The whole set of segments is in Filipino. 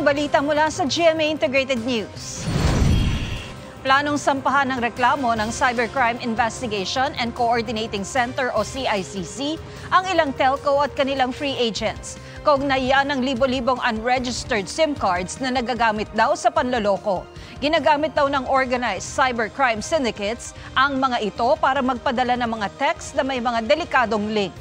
balita mula sa GMA Integrated News. Planong sampahan ng reklamo ng Cybercrime Investigation and Coordinating Center o CICC ang ilang telco at kanilang free agents. Kaugnay yan ng libo-libong unregistered SIM cards na nagagamit daw sa panloloko. Ginagamit daw ng organized cybercrime syndicates ang mga ito para magpadala ng mga text na may mga delikadong link.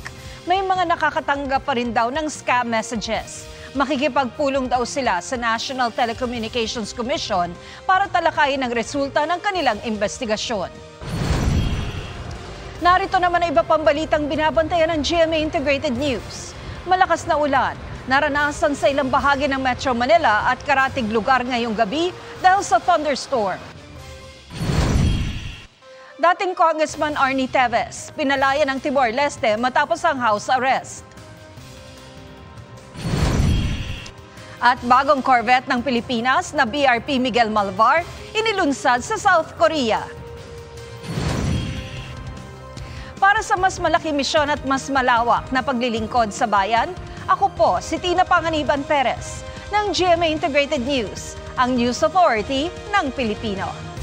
May mga nakakatanggap pa rin daw ng scam messages. Makikipagpulong daw sila sa National Telecommunications Commission para talakayin ang resulta ng kanilang investigasyon. Narito naman ang iba pang balitang binabantayan ng GMA Integrated News. Malakas na ulan, naranasan sa ilang bahagi ng Metro Manila at karatig lugar ngayong gabi dahil sa thunderstorm. Dating Congressman Arnie Teves, pinalaya ng Timor-Leste matapos ang house arrest. At bagong Corvette ng Pilipinas na BRP Miguel Malvar, inilunsad sa South Korea. Para sa mas malaking misyon at mas malawak na paglilingkod sa bayan, ako po si Tina Panganiban Perez ng GMA Integrated News, ang News Authority ng Pilipino.